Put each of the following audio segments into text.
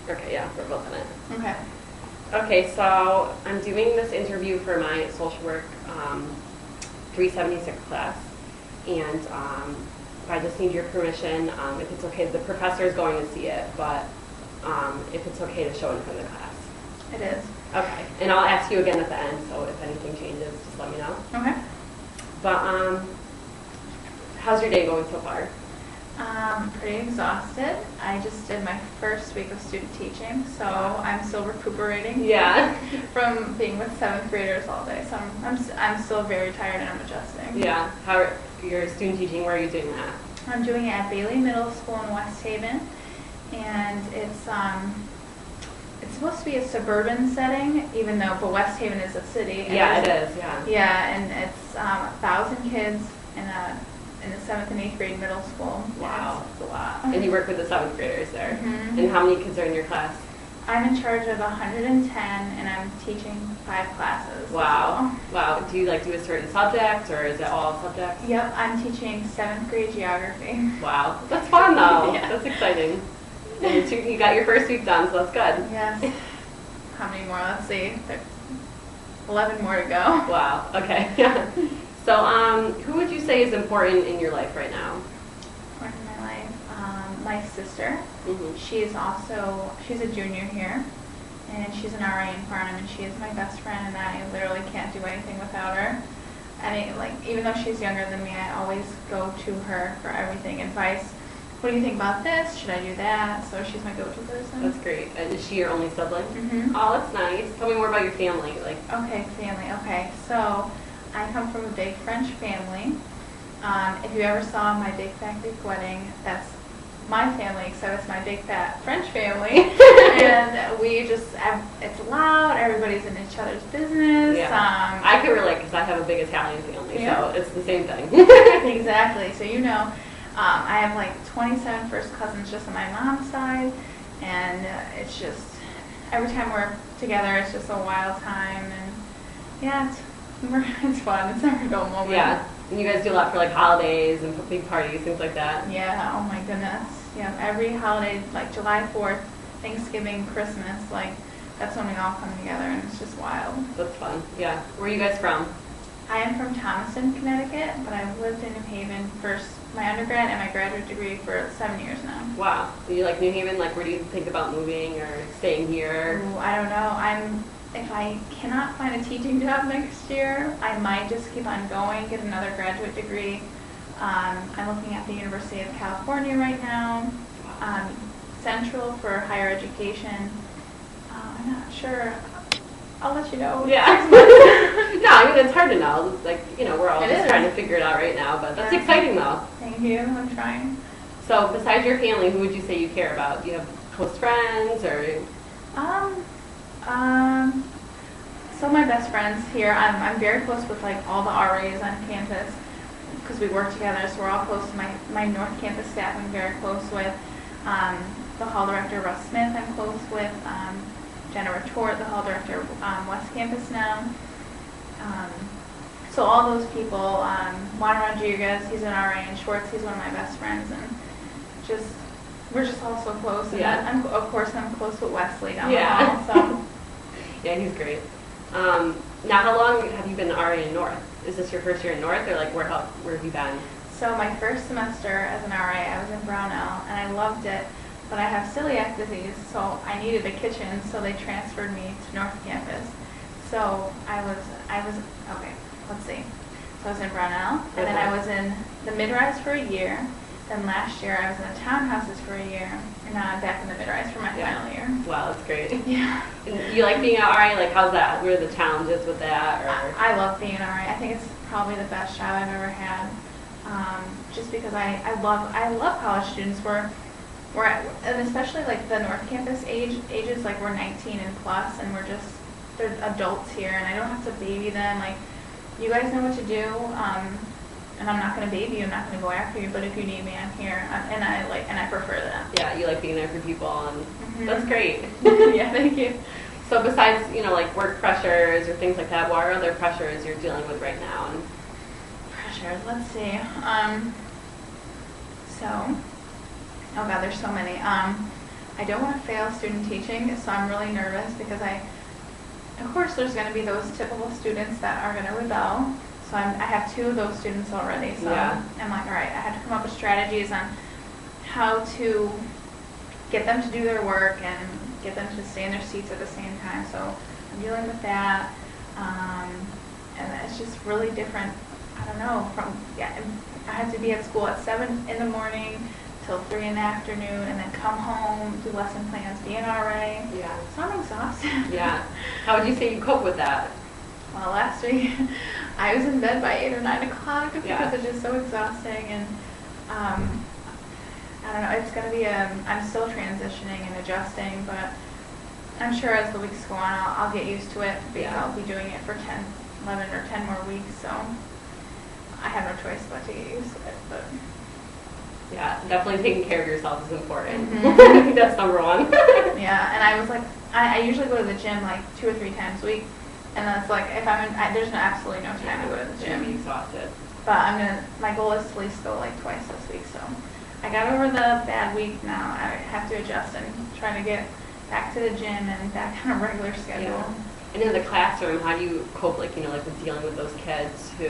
Okay, yeah, we're both in it. Okay. Okay, so I'm doing this interview for my social work 376 class, and I just need your permission, if it's okay. The professor is going to see it, but if it's okay to show it in front of the class. It is. Okay, and I'll ask you again at the end, so if anything changes, just let me know. Okay. But how's your day going so far? Pretty exhausted. I just did my first week of student teaching, so I'm still recuperating. Yeah. From being with 7th graders all day, so I'm still very tired and I'm adjusting. Yeah. How are your student teaching? Where are you doing that? I'm doing it at Bailey Middle School in West Haven, and it's supposed to be a suburban setting, but West Haven is a city. Yeah, it is. Yeah. Yeah, and it's 1,000 kids in the 7th and 8th grade middle school. Wow. It's a lot. And you work with the 7th graders there. Mm-hmm. And how many kids are in your class? I'm in charge of 110, and I'm teaching 5 classes. Wow. Wow. Do you do a certain subject, or is it all subjects? Yep, I'm teaching 7th grade geography. Wow. That's fun, though. Yeah. That's exciting. And you got your first week done, so that's good. Yes. How many more? Let's see. There's 11 more to go. Wow. Okay. Yeah. So, who would you say is important in your life right now? Important in my life? My sister. Mm-hmm. She's a junior here, and she's an RA in Farnham, and she is my best friend, and I literally can't do anything without her. Even though she's younger than me, I always go to her for everything, advice. What do you think about this? Should I do that? So she's my go-to person. That's great. And is she your only sibling? Mm-hmm. Oh, that's nice. Tell me more about your family. Okay, family. Okay, so I come from a big French family. If you ever saw my big fat Greek wedding, that's my family, except it's my big fat French family. And it's loud, everybody's in each other's business. Yeah. I can relate because I have a big Italian family, yeah. So it's the same thing. Exactly. So I have 27 first cousins just on my mom's side, and it's just, every time we're together, it's just a wild time, and yeah, it's fun. It's never a dull moment. Yeah. And you guys do a lot for holidays and big parties, things like that. Yeah, oh my goodness. Yeah, every holiday, July 4th, Thanksgiving, Christmas, that's when we all come together, and it's just wild. That's fun. Yeah. Where are you guys from? I am from Thomaston, Connecticut, but I've lived in New Haven for my undergrad and my graduate degree for 7 years now. Wow. Do you like New Haven? Where do you think about moving or staying here? Ooh, I don't know. If I cannot find a teaching job next year, I might just keep on going, get another graduate degree. I'm looking at the University of California right now, Central for higher education. I'm not sure. I'll let you know. Yeah. No, it's hard to know. We're all just trying to figure it out right now, but that's exciting though. Thank you. I'm trying. So besides your family, who would you say you care about? Do you have close friends or? So my best friends here, I'm very close with all the RAs on campus because we work together, so we're all close to my North Campus staff. I'm very close with the hall director, Russ Smith. I'm close with Jenna Retort, the hall director, West Campus now. So all those people, Juan Rodriguez, he's an RA, and Schwartz, he's one of my best friends, and we're just all so close. And yeah. Of course, I'm close with Wesley down the hall. So. Yeah, he's great. Now, how long have you been an RA in North? Is this your first year in North, or where have you been? So my first semester as an RA, I was in Brownell, and I loved it. But I have celiac disease, so I needed a kitchen, so they transferred me to North Campus. So I was okay, let's see. So I was in Brownell, and then I was in the mid-rise for a year. Then last year I was in the townhouses for a year, and now I'm back in the mid-rise for my final year. Wow, that's great. Yeah. And you like being an RA? How's that? What are the challenges with that? Or? I love being an RA. I think it's probably the best job I've ever had. Just because I love college students. And especially the North Campus ages, we're 19 and plus, and they're adults here, and I don't have to baby them. You guys know what to do, and I'm not going to baby you, I'm not going to go after you, but if you need me, I'm here, and I prefer that. Yeah, you like being there for people, and that's great. Yeah, thank you. So besides, work pressures or things like that, what are other pressures you're dealing with right now? Pressures, let's see. Oh God, there's so many. I don't want to fail student teaching, so I'm really nervous because of course there's going to be those typical students that are going to rebel. So I have 2 of those students already. So I'm like, all right, I have to come up with strategies on how to get them to do their work and get them to stay in their seats at the same time. So I'm dealing with that. And it's just really different. I don't know. I had to be at school at 7 in the morning till 3 in the afternoon, and then come home, do lesson plans, be an RA. Yeah. So I'm exhausted. Yeah. How would you say you cope with that? Well, last week I was in bed by 8 or 9 o'clock because it's just so exhausting, and I don't know. It's going to be I'm still transitioning and adjusting, but I'm sure as the weeks go on, I'll get used to it because I'll be doing it for 11 or 10 more weeks. So I have no choice but to get used to it. But yeah, definitely taking care of yourself is important. Mm-hmm. I think that's number 1. Yeah, and I was like, I usually go to the gym like 2 or 3 times a week, and that's like if there's absolutely no time to go to the gym. You'll be exhausted. But my goal is to at least go like twice this week. So I got over the bad week now. I have to adjust and try to get back to the gym and back on a regular schedule. Yeah. And in the classroom, how do you cope, like with dealing with those kids who,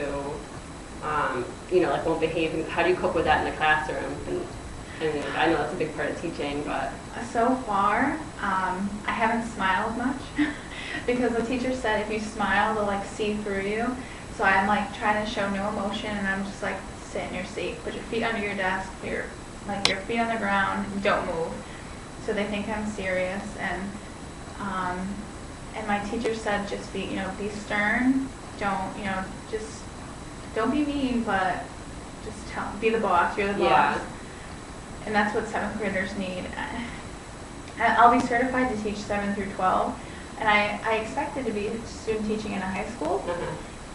won't behave? How do you cope with that in the classroom? And I know that's a big part of teaching, but so far, I haven't smiled much because the teacher said if you smile, they'll like see through you. So I'm like trying to show no emotion, and I'm just like sit in your seat, put your feet under your desk, your feet on the ground, don't move. So they think I'm serious, and my teacher said just be stern, don't be mean, but just be the boss. You're the boss, and that's what 7th graders need. I'll be certified to teach 7 through 12, and I expected to be student teaching in a high school,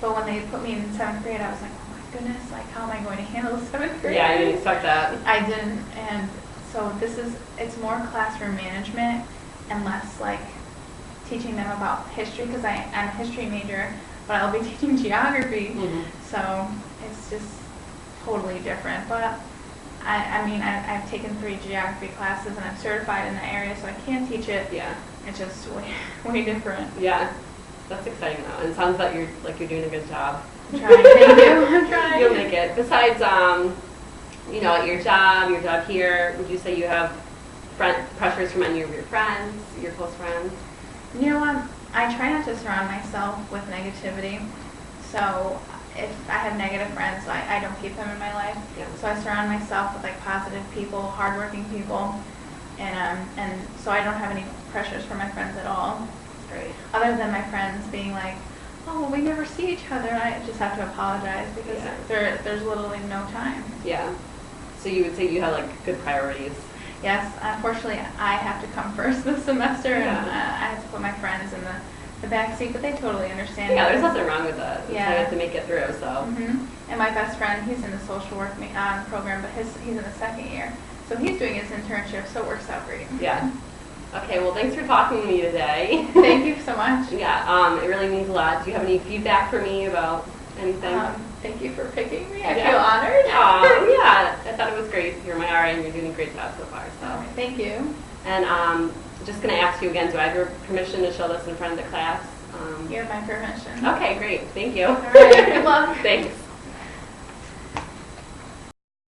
but when they put me in 7th grade, I was like, oh my goodness, like how am I going to handle 7th grade? Yeah, I didn't expect that. I didn't, and so it's more classroom management and less like teaching them about history, because I'm a history major, but I'll be teaching geography, so it's just totally different. But I've taken 3 geography classes and I'm certified in the area, so I can teach it. Yeah. It's just way different. Yeah. That's exciting though. And it sounds like you're doing a good job. I'm trying. Thank you. I'm trying. You'll make it. Besides, at your job here, would you say you have pressures from any of your friends, your close friends? I try not to surround myself with negativity. So if I have negative friends, I don't keep them in my life. Yeah. So I surround myself with like positive people, hardworking people, and so I don't have any pressures from my friends at all. Great. Other than my friends being like, oh, well, we never see each other, and I just have to apologize because there's literally no time. Yeah. So you would say you have like good priorities. Yes, unfortunately, I have to come first this semester, and I have to put my friends in the back seat, but they totally understand. Yeah, there's nothing wrong with that. Yeah. You have to make it through, so. And my best friend, he's in the social work program, but he's in the 2nd year. So he's doing his internship, so it works out great. Yeah. Okay, well, thanks for talking to me today. Thank you so much. Yeah, it really means a lot. Do you have any feedback for me about anything? Thank you for picking me. I feel honored. Yeah, I thought it was great. You're my RA and you're doing a great job so far. So. Right, thank you. And just going to ask you again, do I have your permission to show this in front of the class? You have my permission. Okay, great. Thank you. All right, good luck. Thanks.